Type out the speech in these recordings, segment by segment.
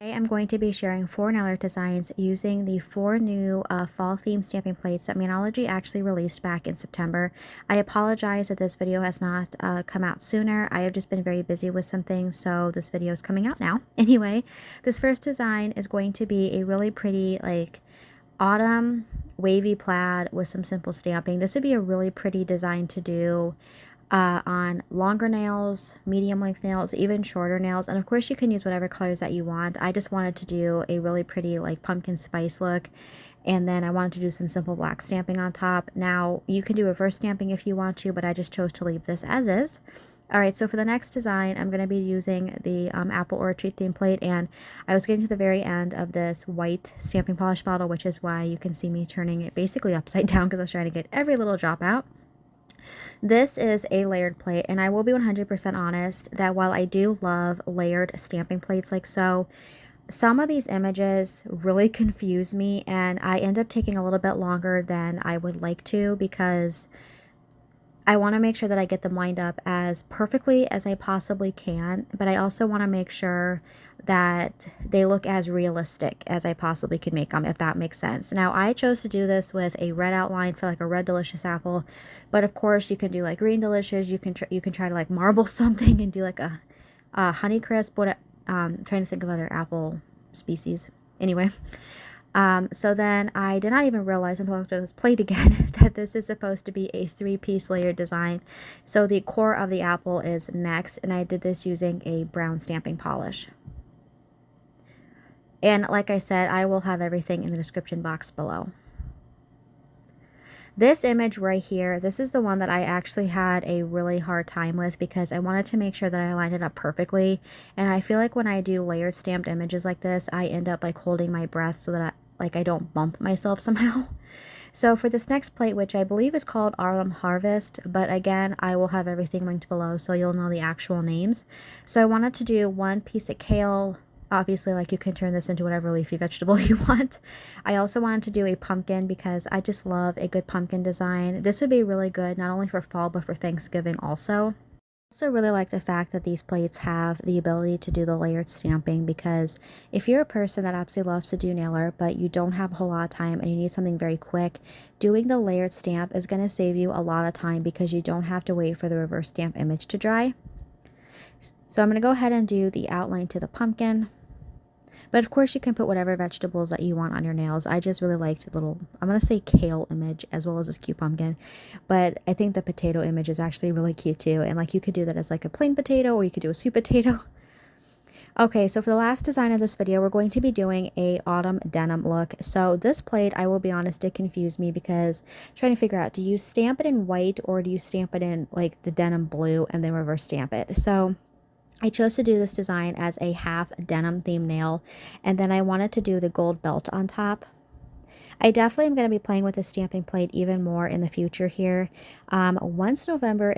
Today I'm going to be sharing 4 nail art designs using the 4 new fall theme stamping plates that Maniology actually released back in September. I apologize that this video has not come out sooner. I have just been very busy with some things, so this video is coming out now. Anyway, this first design is going to be a really pretty autumn wavy plaid with some simple stamping. This would be a really pretty design to do on longer nails, medium length nails, even shorter nails. And of course you can use whatever colors that you want. I just wanted to do a really pretty pumpkin spice look. And then I wanted to do some simple black stamping on top. Now you can do reverse stamping if you want to, but I just chose to leave this as is. Alright, so for the next design, I'm going to be using the apple orchard theme plate, and I was getting to the very end of this white stamping polish bottle, which is why you can see me turning it basically upside down because I was trying to get every little drop out. This is a layered plate, and I will be 100% honest that while I do love layered stamping plates like so, some of these images really confuse me, and I end up taking a little bit longer than I would like to because I want to make sure that I get them lined up as perfectly as I possibly can, but I also want to make sure that they look as realistic as I possibly can make them, if that makes sense. Now, I chose to do this with a red outline for a red delicious apple, but of course you can do green delicious. You can try to marble something and do a honey crisp. I'm trying to think of other apple species. Anyway, so then I did not even realize until after this plate again that this is supposed to be a 3-piece layered design. So the core of the apple is next, and I did this using a brown stamping polish. And like I said, I will have everything in the description box below. This image right here, this is the one that I actually had a really hard time with because I wanted to make sure that I lined it up perfectly. And I feel like when I do layered stamped images like this, I end up holding my breath so that I don't bump myself somehow. So for this next plate, which I believe is called Autumn Harvest, but again, I will have everything linked below so you'll know the actual names. So I wanted to do one piece of kale. Obviously, you can turn this into whatever leafy vegetable you want. I also wanted to do a pumpkin because I just love a good pumpkin design. This would be really good not only for fall but for Thanksgiving also. I also really like the fact that these plates have the ability to do the layered stamping, because if you're a person that absolutely loves to do nail art but you don't have a whole lot of time and you need something very quick, doing the layered stamp is going to save you a lot of time because you don't have to wait for the reverse stamp image to dry. So I'm going to go ahead and do the outline to the pumpkin. But of course you can put whatever vegetables that you want on your nails. I just really liked the little, I'm going to say kale image as well as this cute pumpkin. But I think the potato image is actually really cute too. And you could do that as a plain potato, or you could do a sweet potato. Okay, so for the last design of this video, we're going to be doing a autumn denim look. So this plate, I will be honest, did confuse me because I'm trying to figure out, do you stamp it in white or do you stamp it in the denim blue and then reverse stamp it? So I chose to do this design as a half denim theme nail, and then I wanted to do the gold belt on top. I definitely am going to be playing with the stamping plate even more in the future here. Once October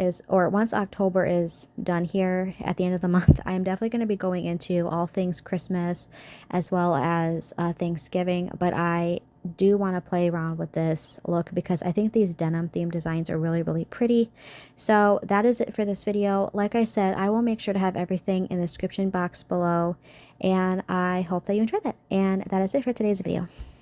is done here at the end of the month, I am definitely going to be going into all things Christmas as well as Thanksgiving, but I do want to play around with this look because I think these denim theme designs are really, really pretty. So that is it for this video. Like I said, I will make sure to have everything in the description box below, and I hope that you enjoyed that. And that is it for today's video.